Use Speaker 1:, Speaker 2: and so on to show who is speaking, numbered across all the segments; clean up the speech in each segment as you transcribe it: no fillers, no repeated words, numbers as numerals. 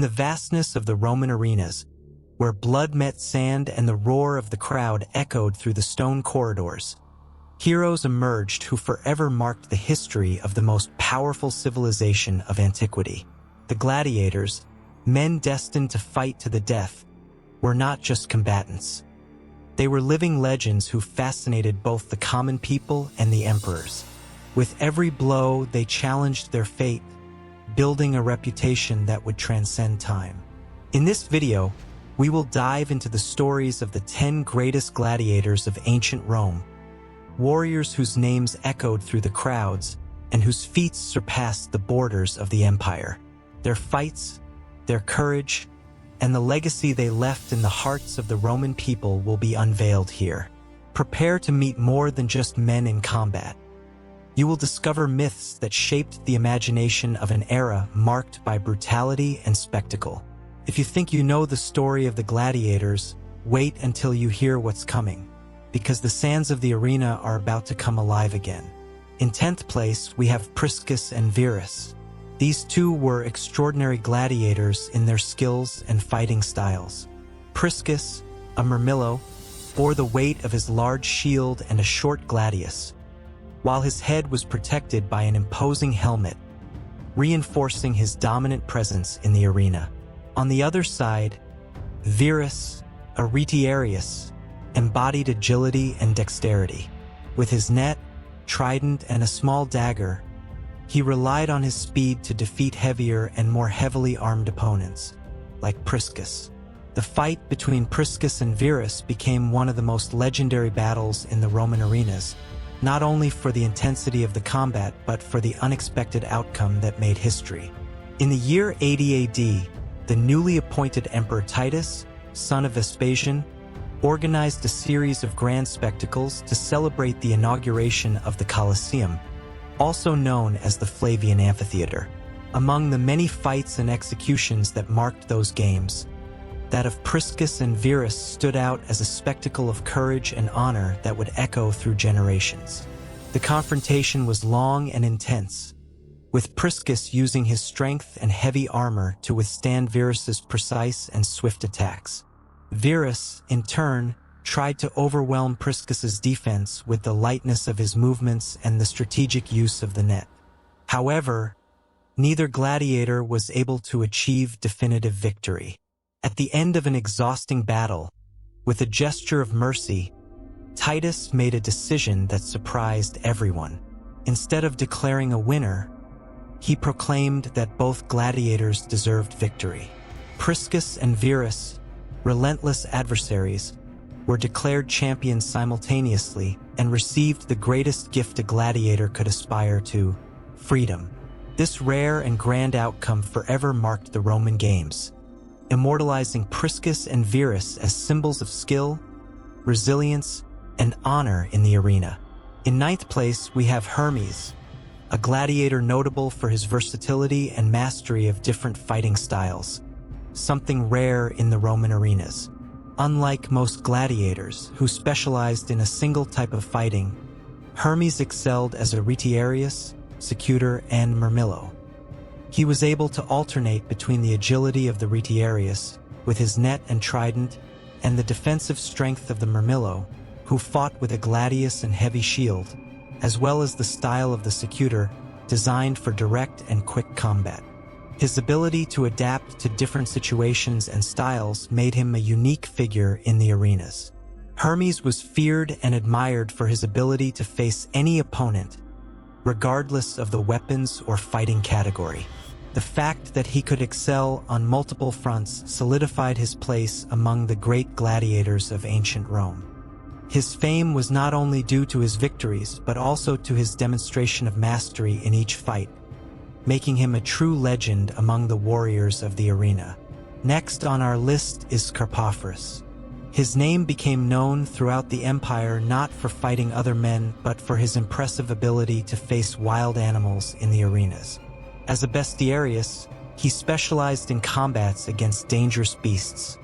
Speaker 1: the vastness of the Roman arenas, where blood met sand and the roar of the crowd echoed through the stone corridors, heroes emerged who forever marked the history of the most powerful civilization of antiquity. The gladiators, men destined to fight to the death, were not just combatants. They were living legends who fascinated both the common people and the emperors. With every blow, they challenged their fate, building a reputation that would transcend time. In this video, we will dive into the stories of the 10 greatest gladiators of ancient Rome, warriors whose names echoed through the crowds and whose feats surpassed the borders of the empire. Their fights, their courage, and the legacy they left in the hearts of the Roman people will be unveiled here. Prepare to meet more than just men in combat. You will discover myths that shaped the imagination of an era marked by brutality and spectacle. If you think you know the story of the gladiators, wait until you hear what's coming, because the sands of the arena are about to come alive again. In 10th place, we have Priscus and Verus. These two were extraordinary gladiators in their skills and fighting styles. Priscus, a mirmillo, bore the weight of his large shield and a short gladius, while his head was protected by an imposing helmet, reinforcing his dominant presence in the arena. On the other side, Verus, a retiarius, embodied agility and dexterity. With his net, trident, and a small dagger, he relied on his speed to defeat heavier and more heavily armed opponents, like Priscus. The fight between Priscus and Verus became one of the most legendary battles in the Roman arenas, not only for the intensity of the combat but for the unexpected outcome that made history. In the year 80 AD, the newly appointed Emperor Titus, son of Vespasian, organized a series of grand spectacles to celebrate the inauguration of the Colosseum, also known as the Flavian Amphitheater. Among the many fights and executions that marked those games, that of Priscus and Verus stood out as a spectacle of courage and honor that would echo through generations. The confrontation was long and intense, with Priscus using his strength and heavy armor to withstand Verus's precise and swift attacks. Verus, in turn, tried to overwhelm Priscus's defense with the lightness of his movements and the strategic use of the net. However, neither gladiator was able to achieve definitive victory. At the end of an exhausting battle, with a gesture of mercy, Titus made a decision that surprised everyone. Instead of declaring a winner, he proclaimed that both gladiators deserved victory. Priscus and Verus, relentless adversaries, were declared champions simultaneously and received the greatest gift a gladiator could aspire to: freedom. This rare and grand outcome forever marked the Roman games, immortalizing Priscus and Verus as symbols of skill, resilience, and honor in the arena. In 9th place, we have Hermes, a gladiator notable for his versatility and mastery of different fighting styles, something rare in the Roman arenas. Unlike most gladiators, who specialized in a single type of fighting, Hermes excelled as a retiarius, secutor, and mirmillo. He was able to alternate between the agility of the retiarius, with his net and trident, and the defensive strength of the mirmillo, who fought with a gladius and heavy shield, as well as the style of the secutor, designed for direct and quick combat. His ability to adapt to different situations and styles made him a unique figure in the arenas. Hermes was feared and admired for his ability to face any opponent, regardless of the weapons or fighting category. The fact that he could excel on multiple fronts solidified his place among the great gladiators of ancient Rome. His fame was not only due to his victories, but also to his demonstration of mastery in each fight, making him a true legend among the warriors of the arena. Next on our list is Carpophorus. His name became known throughout the empire not for fighting other men, but for his impressive ability to face wild animals in the arenas. As a bestiarius, he specialized in combats against dangerous beasts,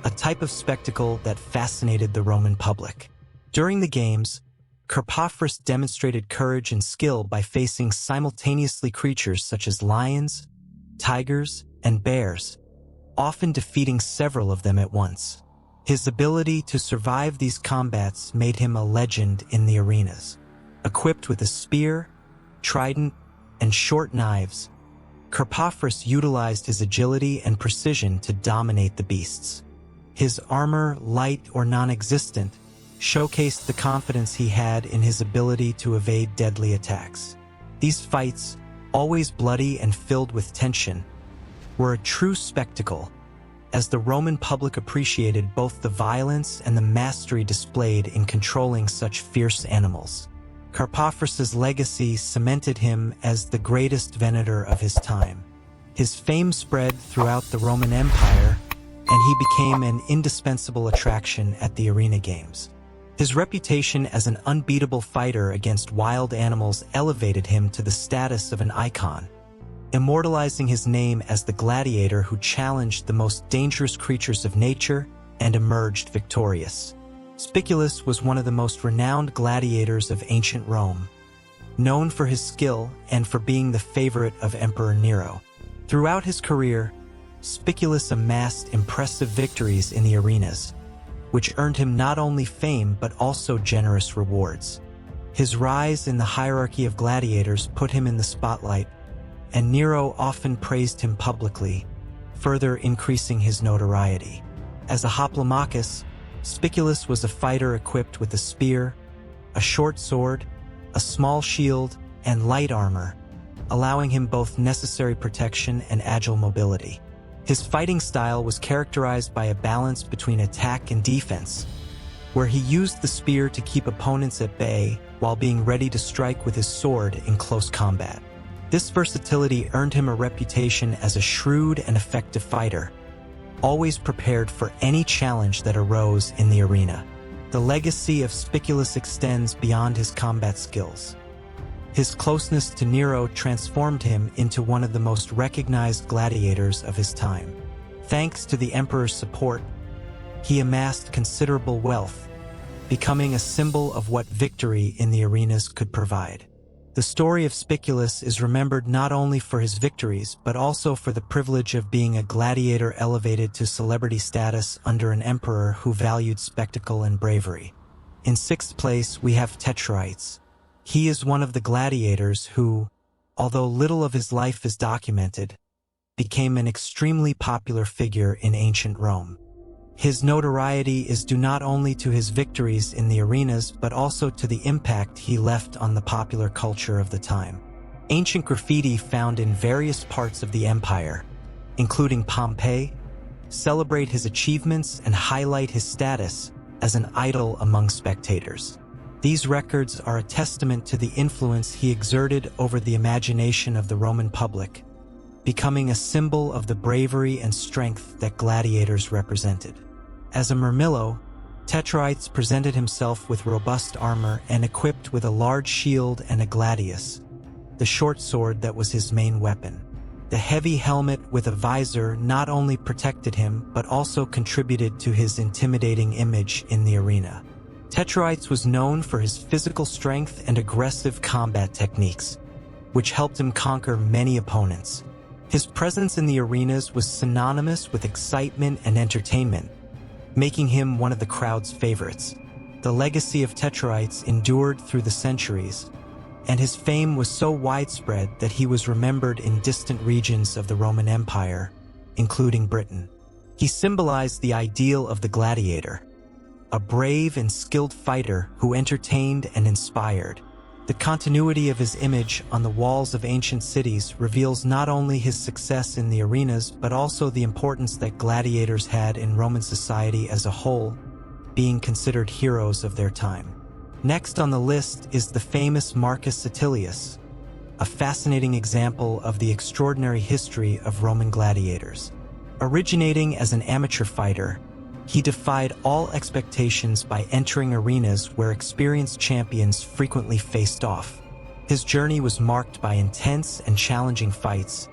Speaker 1: a type of spectacle that fascinated the Roman public. During the games, Carpophorus demonstrated courage and skill by facing simultaneously creatures such as lions, tigers, and bears, often defeating several of them at once. His ability to survive these combats made him a legend in the arenas. Equipped with a spear, trident, and short knives, Carpophorus utilized his agility and precision to dominate the beasts. His armor, light or non-existent, showcased the confidence he had in his ability to evade deadly attacks. These fights, always bloody and filled with tension, were a true spectacle, as the Roman public appreciated both the violence and the mastery displayed in controlling such fierce animals. Carpophorus's legacy cemented him as the greatest venator of his time. His fame spread throughout the Roman Empire, and he became an indispensable attraction at the arena games. His reputation as an unbeatable fighter against wild animals elevated him to the status of an icon, immortalizing his name as the gladiator who challenged the most dangerous creatures of nature and emerged victorious. Spiculus was one of the most renowned gladiators of ancient Rome, known for his skill and for being the favorite of Emperor Nero. Throughout his career, Spiculus amassed impressive victories in the arenas, which earned him not only fame but also generous rewards. His rise in the hierarchy of gladiators put him in the spotlight, and Nero often praised him publicly, further increasing his notoriety. As a hoplomachus, Spiculus was a fighter equipped with a spear, a short sword, a small shield, and light armor, allowing him both necessary protection and agile mobility. His fighting style was characterized by a balance between attack and defense, where he used the spear to keep opponents at bay while being ready to strike with his sword in close combat. This versatility earned him a reputation as a shrewd and effective fighter, always prepared for any challenge that arose in the arena. The legacy of Spiculus extends beyond his combat skills. His closeness to Nero transformed him into one of the most recognized gladiators of his time. Thanks to the emperor's support, he amassed considerable wealth, becoming a symbol of what victory in the arenas could provide. The story of Spiculus is remembered not only for his victories, but also for the privilege of being a gladiator elevated to celebrity status under an emperor who valued spectacle and bravery. In sixth place, we have Tetraites. He is one of the gladiators who, although little of his life is documented, became an extremely popular figure in ancient Rome. His notoriety is due not only to his victories in the arenas, but also to the impact he left on the popular culture of the time. Ancient graffiti found in various parts of the empire, including Pompeii, celebrate his achievements and highlight his status as an idol among spectators. These records are a testament to the influence he exerted over the imagination of the Roman public, becoming a symbol of the bravery and strength that gladiators represented. As a Murmillo, Tetraites presented himself with robust armor and equipped with a large shield and a gladius, the short sword that was his main weapon. The heavy helmet with a visor not only protected him, but also contributed to his intimidating image in the arena. Tetraites was known for his physical strength and aggressive combat techniques, which helped him conquer many opponents. His presence in the arenas was synonymous with excitement and entertainment, making him one of the crowd's favorites. The legacy of Tetraites endured through the centuries, and his fame was so widespread that he was remembered in distant regions of the Roman Empire, including Britain. He symbolized the ideal of the gladiator, a brave and skilled fighter who entertained and inspired. The continuity of his image on the walls of ancient cities reveals not only his success in the arenas, but also the importance that gladiators had in Roman society as a whole, being considered heroes of their time. Next on the list is the famous Marcus Atilius, a fascinating example of the extraordinary history of Roman gladiators. Originating as an amateur fighter, he defied all expectations by entering arenas where experienced champions frequently faced off. His journey was marked by intense and challenging fights,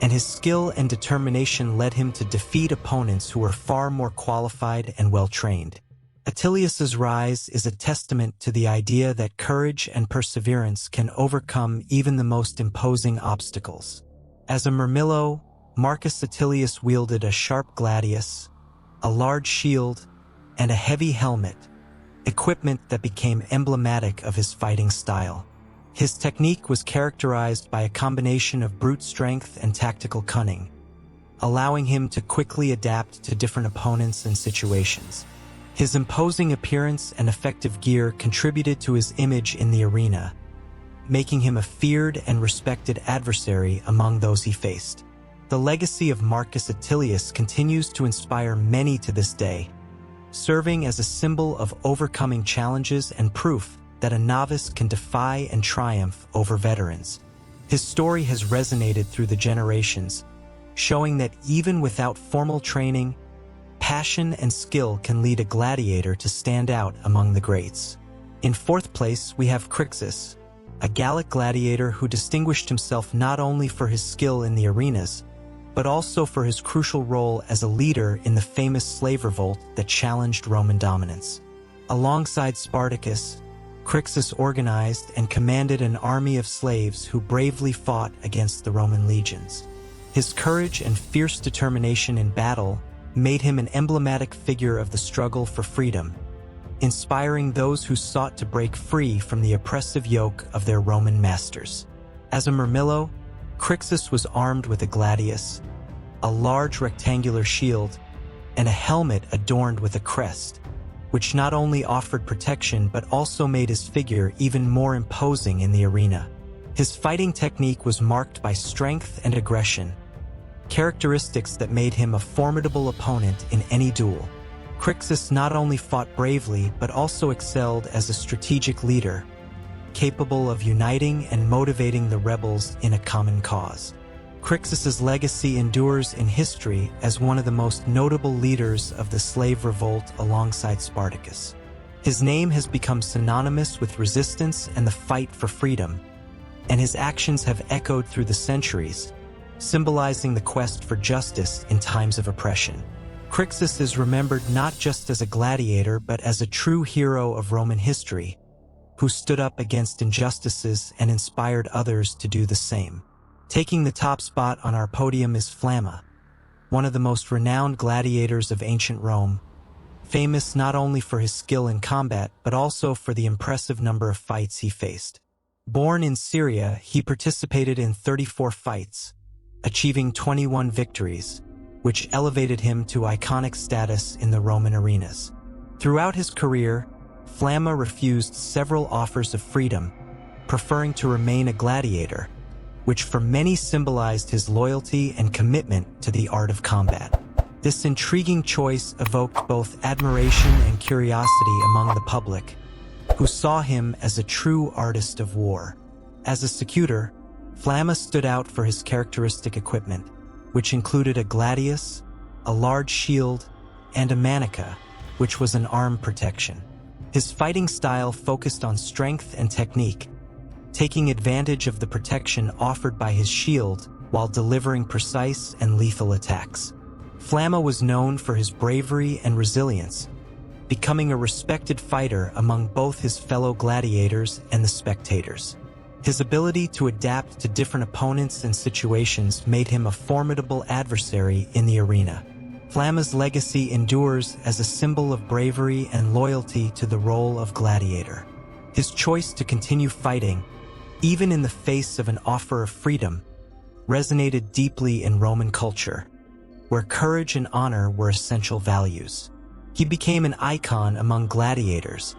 Speaker 1: and his skill and determination led him to defeat opponents who were far more qualified and well-trained. Atilius's rise is a testament to the idea that courage and perseverance can overcome even the most imposing obstacles. As a Murmillo, Marcus Attilius wielded a sharp gladius, a large shield, and a heavy helmet, equipment that became emblematic of his fighting style. His technique was characterized by a combination of brute strength and tactical cunning, allowing him to quickly adapt to different opponents and situations. His imposing appearance and effective gear contributed to his image in the arena, making him a feared and respected adversary among those he faced. The legacy of Marcus Attilius continues to inspire many to this day, serving as a symbol of overcoming challenges and proof that a novice can defy and triumph over veterans. His story has resonated through the generations, showing that even without formal training, passion and skill can lead a gladiator to stand out among the greats. In fourth place, we have Rixus, a Gallic gladiator who distinguished himself not only for his skill in the arenas, but also for his crucial role as a leader in the famous slave revolt that challenged Roman dominance. Alongside Spartacus, Rixus organized and commanded an army of slaves who bravely fought against the Roman legions. His courage and fierce determination in battle made him an emblematic figure of the struggle for freedom, inspiring those who sought to break free from the oppressive yoke of their Roman masters. As a murmillo, Rixus was armed with a gladius, a large rectangular shield, and a helmet adorned with a crest, which not only offered protection but also made his figure even more imposing in the arena. His fighting technique was marked by strength and aggression, characteristics that made him a formidable opponent in any duel. Rixus not only fought bravely but also excelled as a strategic leader, capable of uniting and motivating the rebels in a common cause. Rixus's legacy endures in history as one of the most notable leaders of the slave revolt alongside Spartacus. His name has become synonymous with resistance and the fight for freedom, and his actions have echoed through the centuries, symbolizing the quest for justice in times of oppression. Rixus is remembered not just as a gladiator but as a true hero of Roman history, who stood up against injustices and inspired others to do the same. Taking the top spot on our podium is Flamma, one of the most renowned gladiators of ancient Rome, famous not only for his skill in combat but also for the impressive number of fights he faced. Born in Syria, he participated in 34 fights, achieving 21 victories, which elevated him to iconic status in the Roman arenas. Throughout his career, Flamma refused several offers of freedom, preferring to remain a gladiator, which for many symbolized his loyalty and commitment to the art of combat. This intriguing choice evoked both admiration and curiosity among the public, who saw him as a true artist of war. As a secutor, Flamma stood out for his characteristic equipment, which included a gladius, a large shield, and a manica, which was an arm protection. His fighting style focused on strength and technique, taking advantage of the protection offered by his shield while delivering precise and lethal attacks. Flamma was known for his bravery and resilience, becoming a respected fighter among both his fellow gladiators and the spectators. His ability to adapt to different opponents and situations made him a formidable adversary in the arena. Flamma's legacy endures as a symbol of bravery and loyalty to the role of gladiator. His choice to continue fighting, even in the face of an offer of freedom, resonated deeply in Roman culture, where courage and honor were essential values. He became an icon among gladiators,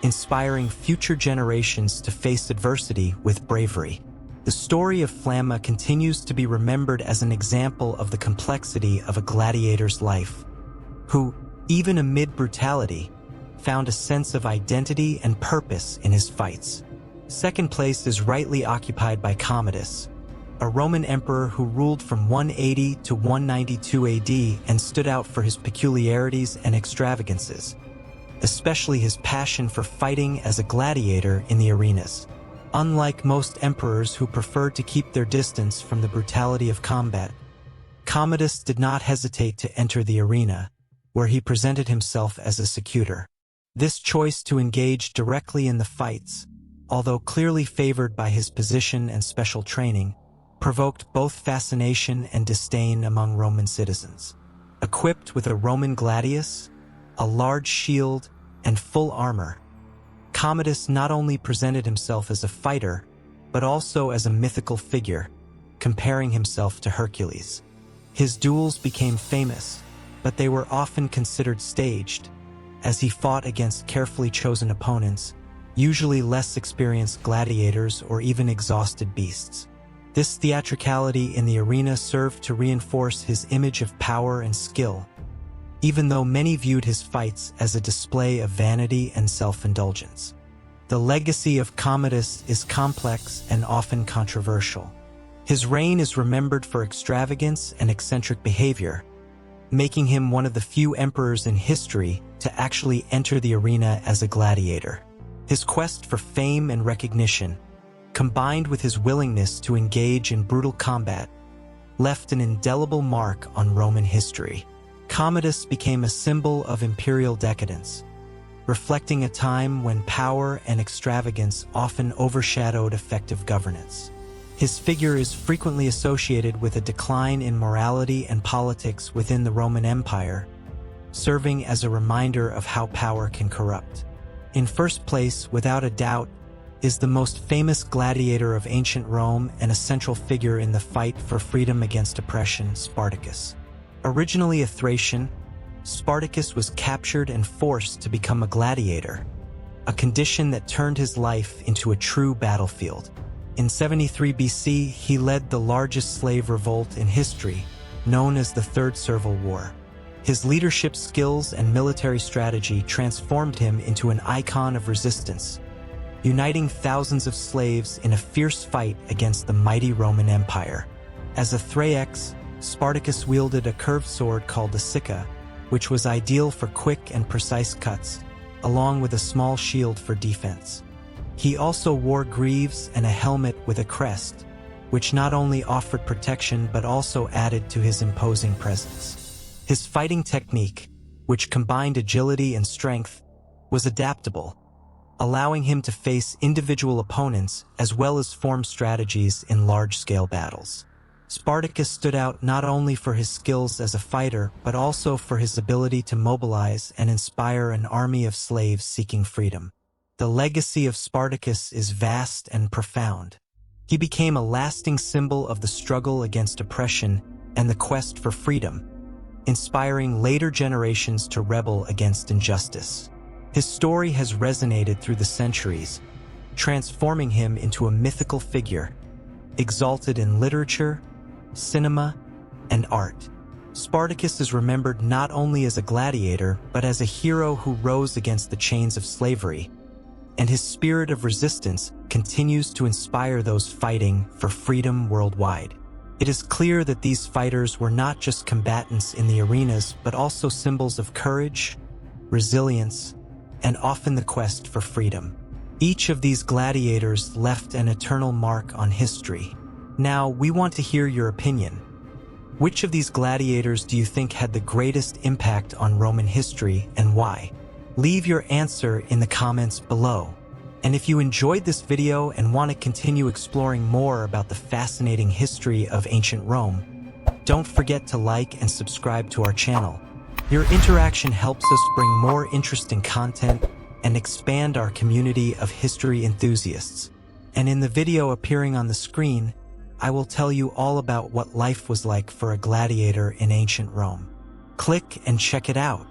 Speaker 1: inspiring future generations to face adversity with bravery. The story of Flamma continues to be remembered as an example of the complexity of a gladiator's life, who, even amid brutality, found a sense of identity and purpose in his fights. Second place is rightly occupied by Commodus, a Roman emperor who ruled from 180 to 192 AD and stood out for his peculiarities and extravagances, especially his passion for fighting as a gladiator in the arenas. Unlike most emperors who preferred to keep their distance from the brutality of combat, Commodus did not hesitate to enter the arena, where he presented himself as a secutor. This choice to engage directly in the fights, although clearly favored by his position and special training, provoked both fascination and disdain among Roman citizens. Equipped with a Roman gladius, a large shield, and full armor, Commodus not only presented himself as a fighter, but also as a mythical figure, comparing himself to Hercules. His duels became famous, but they were often considered staged, as he fought against carefully chosen opponents, usually less experienced gladiators or even exhausted beasts. This theatricality in the arena served to reinforce his image of power and skill, even though many viewed his fights as a display of vanity and self-indulgence. The legacy of Commodus is complex and often controversial. His reign is remembered for extravagance and eccentric behavior, making him one of the few emperors in history to actually enter the arena as a gladiator. His quest for fame and recognition, combined with his willingness to engage in brutal combat, left an indelible mark on Roman history. Commodus became a symbol of imperial decadence, reflecting a time when power and extravagance often overshadowed effective governance. His figure is frequently associated with a decline in morality and politics within the Roman Empire, serving as a reminder of how power can corrupt. In first place, without a doubt, is the most famous gladiator of ancient Rome and a central figure in the fight for freedom against oppression, Spartacus. Originally a Thracian, Spartacus was captured and forced to become a gladiator, a condition that turned his life into a true battlefield. In 73 BC, he led the largest slave revolt in history, known as the Third Servile War. His leadership skills and military strategy transformed him into an icon of resistance, uniting thousands of slaves in a fierce fight against the mighty Roman Empire. As a Thraex, Spartacus wielded a curved sword called the sica, which was ideal for quick and precise cuts, along with a small shield for defense. He also wore greaves and a helmet with a crest, which not only offered protection but also added to his imposing presence. His fighting technique, which combined agility and strength, was adaptable, allowing him to face individual opponents as well as form strategies in large-scale battles. Spartacus stood out not only for his skills as a fighter, but also for his ability to mobilize and inspire an army of slaves seeking freedom. The legacy of Spartacus is vast and profound. He became a lasting symbol of the struggle against oppression and the quest for freedom, inspiring later generations to rebel against injustice. His story has resonated through the centuries, transforming him into a mythical figure, exalted in literature, cinema, and art. Spartacus is remembered not only as a gladiator, but as a hero who rose against the chains of slavery, and his spirit of resistance continues to inspire those fighting for freedom worldwide. It is clear that these fighters were not just combatants in the arenas, but also symbols of courage, resilience, and often the quest for freedom. Each of these gladiators left an eternal mark on history. Now, we want to hear your opinion. Which of these gladiators do you think had the greatest impact on Roman history and why? Leave your answer in the comments below. And if you enjoyed this video and want to continue exploring more about the fascinating history of ancient Rome, don't forget to like and subscribe to our channel. Your interaction helps us bring more interesting content and expand our community of history enthusiasts. And in the video appearing on the screen, I will tell you all about what life was like for a gladiator in ancient Rome. Click and check it out.